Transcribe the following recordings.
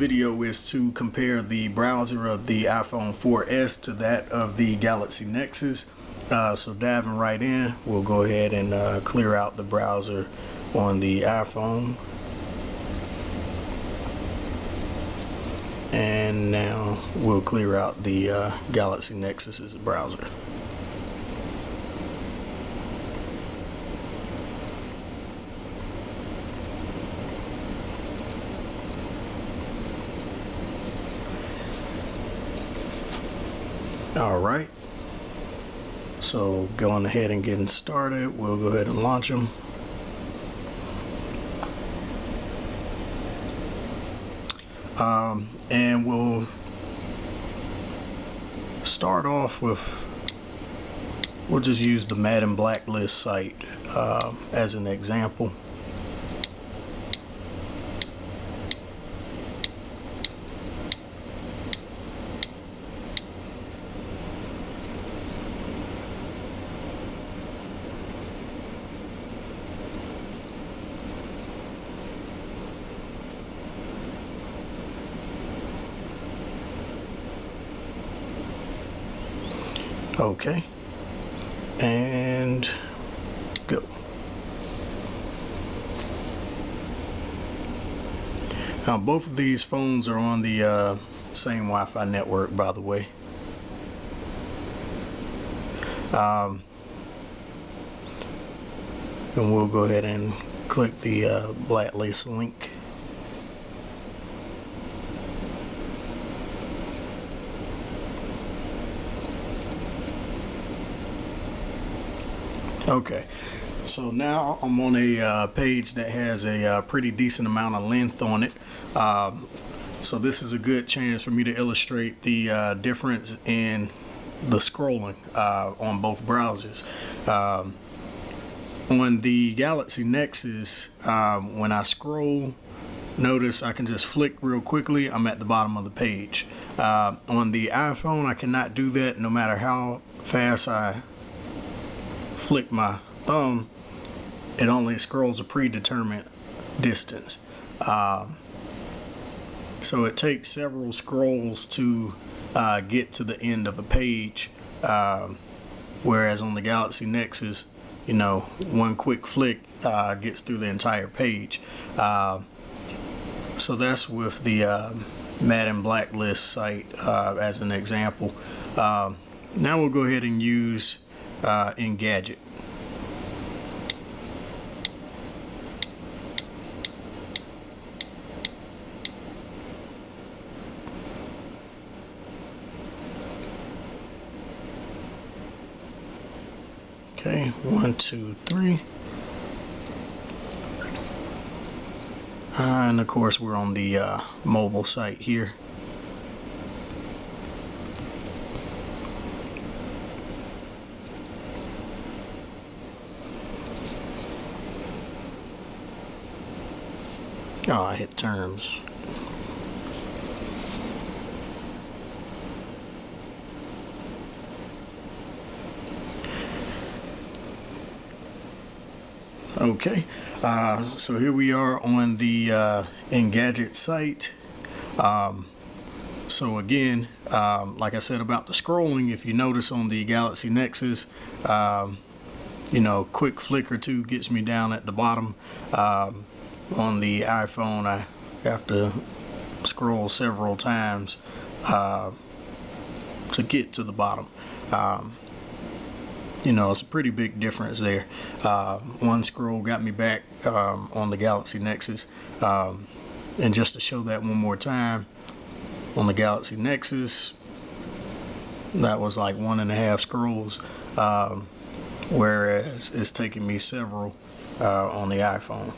video is to compare the browser of the iPhone 4S to that of the Galaxy Nexus. So diving right in, we'll go ahead and clear out the browser on the iPhone. And now we'll clear out the Galaxy Nexus's browser. Alright, so going ahead and getting started, we'll go ahead and launch them. And we'll start off with, we'll just use the Madden Blacklist site as an example. Okay, and go. Now both of these phones are on the same Wi-Fi network, by the way. And we'll go ahead and click the Blacklist link. Okay, so now I'm on a page that has a pretty decent amount of length on it. So this is a good chance for me to illustrate the difference in the scrolling on both browsers. On the Galaxy Nexus, when I scroll, notice I can just flick real quickly, I'm at the bottom of the page. On the iPhone, I cannot do that no matter how fast I flick my thumb. It only scrolls a predetermined distance. So it takes several scrolls to get to the end of a page, whereas on the Galaxy Nexus, you know, one quick flick gets through the entire page. So that's with the Madden Blacklist site as an example. Now we'll go ahead and use Engadget. Okay, 1, 2, 3. And of course we're on the mobile site here. Oh, I hit terms. Okay, so here we are on the Engadget site. So again, like I said about the scrolling, if you notice on the Galaxy Nexus, you know, quick flick or two gets me down at the bottom. On the iPhone, I have to scroll several times to get to the bottom. You know, it's a pretty big difference there. One scroll got me back on the Galaxy Nexus. And just to show that one more time, on the Galaxy Nexus, that was like 1.5 scrolls, whereas it's taking me several on the iPhone.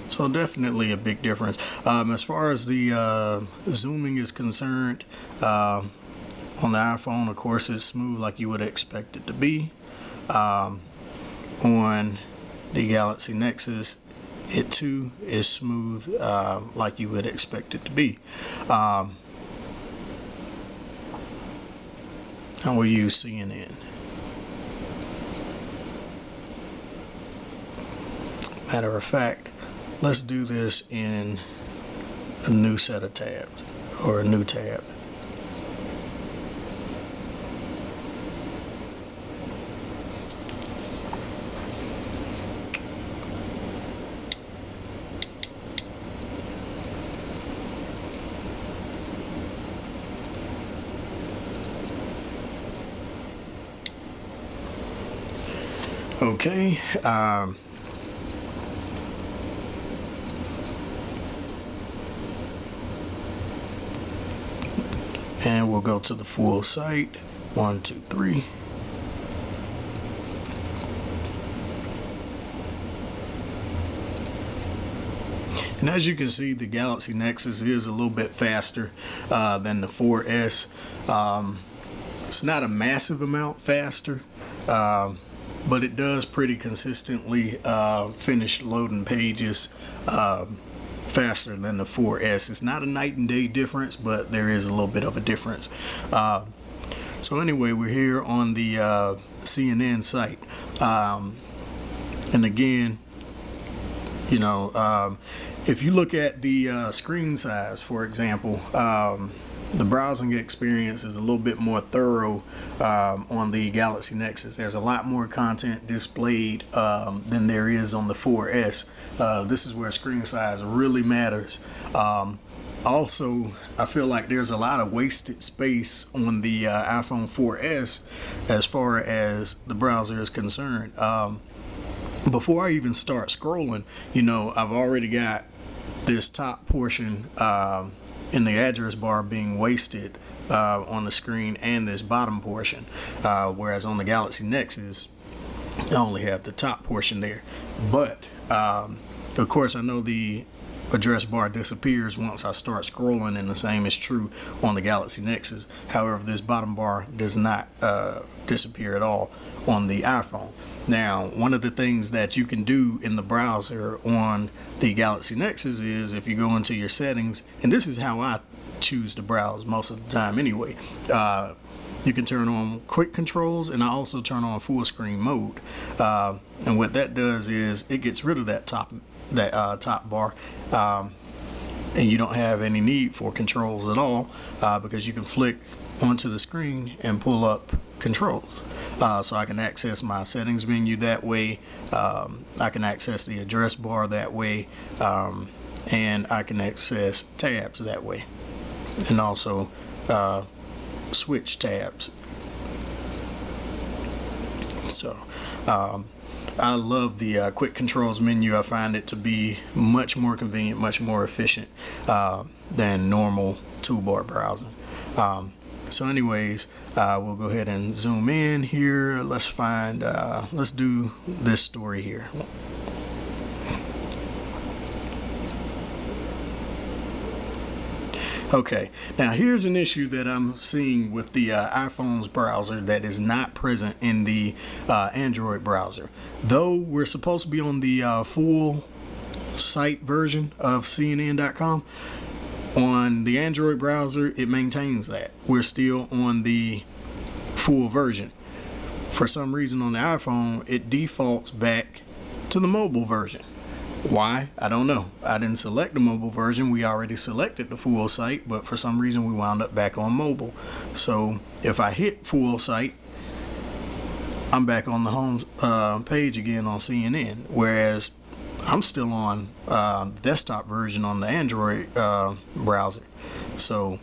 So definitely a big difference. As far as the zooming is concerned, on the iPhone, of course, it's smooth like you would expect it to be. On the Galaxy Nexus, it too is smooth like you would expect it to be. And we'll use CNN. Matter of fact, let's do this in a new set of tabs, or a new tab. Okay, and we'll go to the full site. 1, 2, 3. And as you can see, the Galaxy Nexus is a little bit faster than the 4S. It's not a massive amount faster, but it does pretty consistently finish loading pages faster than the 4S. It's not a night and day difference, but there is a little bit of a difference. So anyway, we're here on the CNN site, and again, you know, if you look at the screen size, for example, the browsing experience is a little bit more thorough on the Galaxy Nexus. There's a lot more content displayed than there is on the 4S. This is where screen size really matters. Also, I feel like there's a lot of wasted space on the iPhone 4S as far as the browser is concerned. Before I even start scrolling, you know, I've already got this top portion in the address bar being wasted on the screen, and this bottom portion, whereas on the Galaxy Nexus I only have the top portion there. But of course, I know the address bar disappears once I start scrolling, and the same is true on the Galaxy Nexus. However, this bottom bar does not disappear at all on the iPhone. Now, one of the things that you can do in the browser on the Galaxy Nexus is, if you go into your settings, and this is how I choose to browse most of the time anyway, you can turn on quick controls, and I also turn on full screen mode. And what that does is it gets rid of that top bar, and you don't have any need for controls at all, because you can flick onto the screen and pull up controls. So I can access my settings menu that way, I can access the address bar that way, and I can access tabs that way, and also switch tabs. So I love the quick controls menu. I find it to be much more convenient, much more efficient than normal toolbar browsing. So anyways, we'll go ahead and zoom in here. Let's find, let's do this story here. Okay, now here's an issue that I'm seeing with the iPhone's browser that is not present in the Android browser. Though we're supposed to be on the full site version of CNN.com, on the Android browser it maintains that we're still on the full version. For some reason on the iPhone it defaults back to the mobile version. Why? I don't know. I didn't select the mobile version. We already selected the full site, but for some reason we wound up back on mobile. So if I hit full site, I'm back on the home page again on CNN, whereas I'm still on the desktop version on the Android browser. So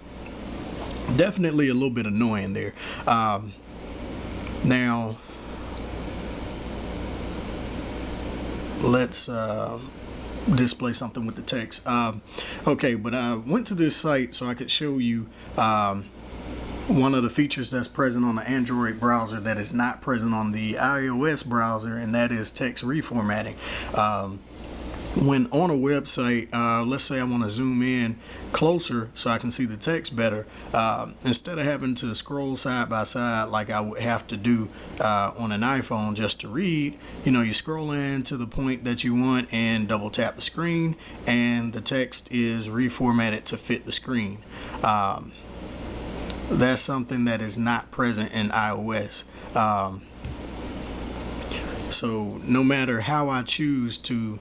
definitely a little bit annoying there. Now let's display something with the text. Okay, but I went to this site so I could show you one of the features that's present on the Android browser that is not present on the iOS browser, and that is text reformatting. When on a website, let's say I want to zoom in closer so I can see the text better, instead of having to scroll side by side like I would have to do on an iPhone just to read, you know, you scroll in to the point that you want and double tap the screen, and the text is reformatted to fit the screen. That's something that is not present in iOS. So no matter how I choose to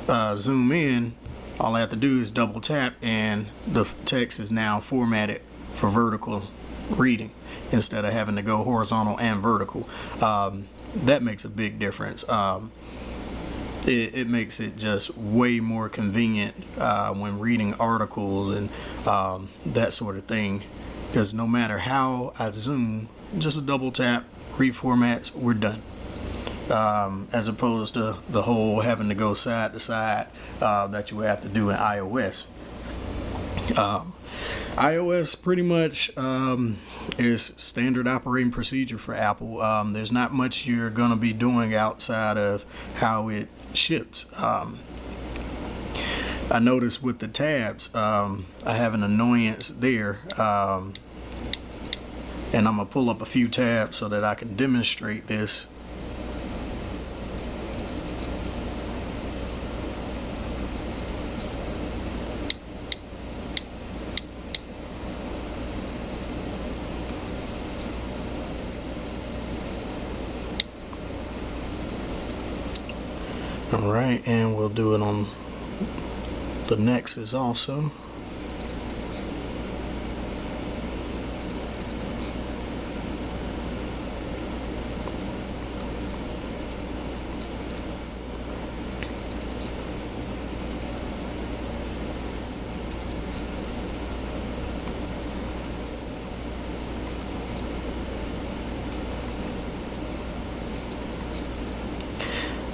zoom in, all I have to do is double tap and the text is now formatted for vertical reading instead of having to go horizontal and vertical. That makes a big difference. It makes it just way more convenient when reading articles and that sort of thing, because no matter how I zoom, just a double tap, reformats, we're done. As opposed to the whole having to go side to side that you have to do in iOS. iOS pretty much is standard operating procedure for Apple. There's not much you're going to be doing outside of how it ships. I noticed with the tabs, I have an annoyance there. And I'm going to pull up a few tabs so that I can demonstrate this. Alright, and we'll do it on the Nexus also.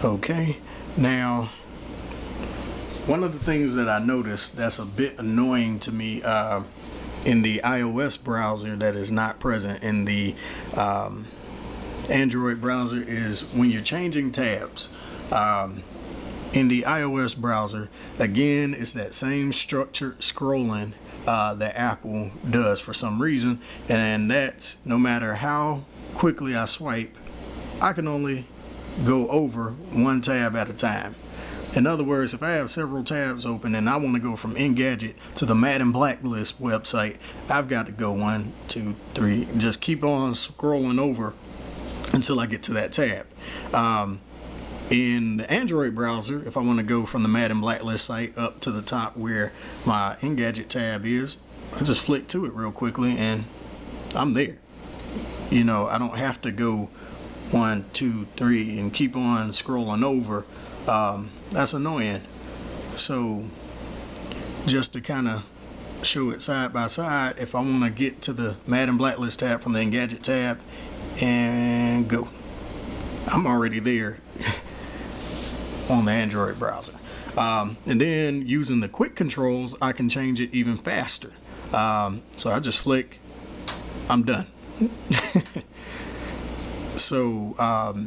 Okay, now one of the things that I noticed that's a bit annoying to me in the iOS browser that is not present in the Android browser is when you're changing tabs. In the iOS browser, again, it's that same structured scrolling that Apple does for some reason, and that's no matter how quickly I swipe, I can only go over one tab at a time. In other words, if I have several tabs open and I want to go from Engadget to the Madden Blacklist website, I've got to go 1, 2, 3, just keep on scrolling over until I get to that tab. In the Android browser, if I want to go from the Madden Blacklist site up to the top where my Engadget tab is, I just flick to it real quickly and I'm there. You know, I don't have to go 1, 2, 3 and keep on scrolling over. That's annoying. So just to kind of show it side by side, if I want to get to the Madden Blacklist tab from the Engadget tab and go, I'm already there on the Android browser. And then using the quick controls, I can change it even faster. So I just flick, I'm done. So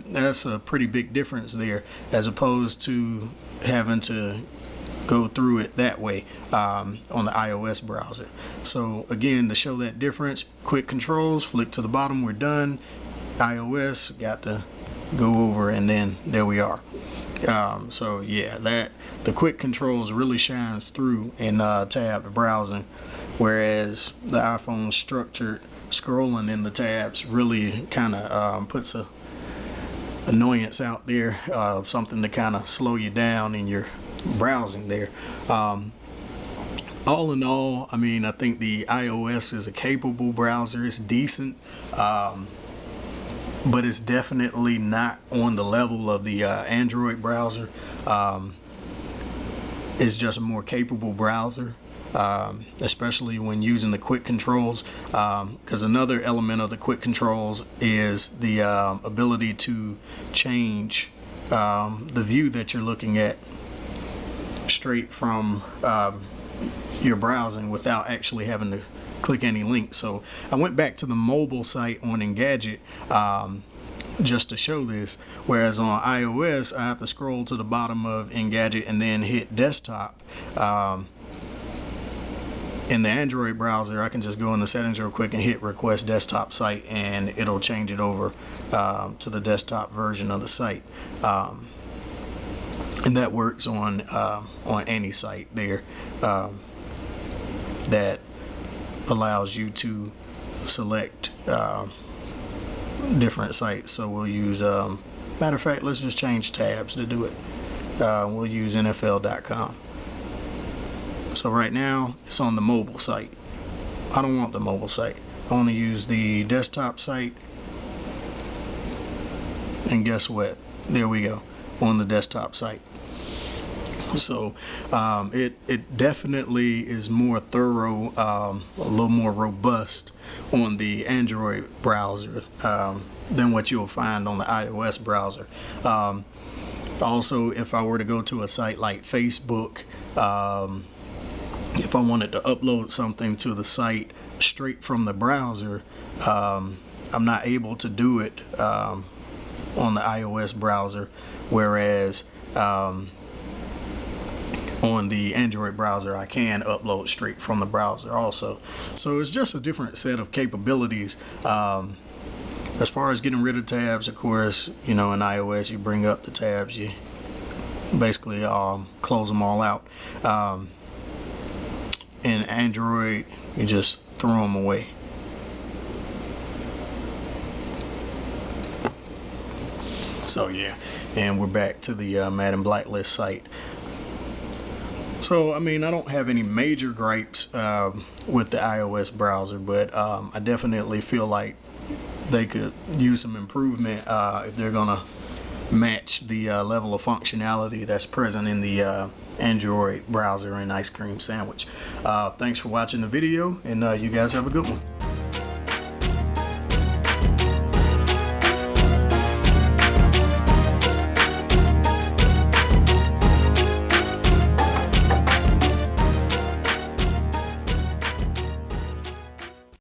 that's a pretty big difference there, as opposed to having to go through it that way on the iOS browser. So again, to show that difference, quick controls, flick to the bottom, we're done. iOS, got to go over, and then there we are. So yeah, that the quick controls really shines through in tab browsing, whereas the iPhone structured scrolling in the tabs really kind of puts a annoyance out there, something to kind of slow you down in your browsing there. All in all, I mean, I think the iOS is a capable browser. It's decent, but it's definitely not on the level of the Android browser. It's just a more capable browser. Especially when using the quick controls, because another element of the quick controls is the ability to change the view that you're looking at straight from your browsing without actually having to click any links. So I went back to the mobile site on Engadget just to show this, whereas on iOS I have to scroll to the bottom of Engadget and then hit desktop. In the Android browser, I can just go in the settings real quick and hit request desktop site, and it'll change it over to the desktop version of the site. And that works on any site there that allows you to select different sites. So we'll use, matter of fact, let's just change tabs to do it. We'll use NFL.com. So right now it's on the mobile site. I don't want the mobile site. I want to use the desktop site. And guess what? There we go, on the desktop site. So it definitely is more thorough, a little more robust on the Android browser than what you'll find on the iOS browser. Also, if I were to go to a site like Facebook, if I wanted to upload something to the site straight from the browser, I'm not able to do it on the iOS browser, whereas on the Android browser I can upload straight from the browser also. So it's just a different set of capabilities. As far as getting rid of tabs, of course, you know, in iOS you bring up the tabs, you basically close them all out. In Android you just throw them away. So yeah, and we're back to the Madden Blacklist site. So I mean, I don't have any major gripes with the iOS browser, but I definitely feel like they could use some improvement if they're gonna match the level of functionality that's present in the Android browser and Ice Cream Sandwich. Thanks for watching the video, and you guys have a good one.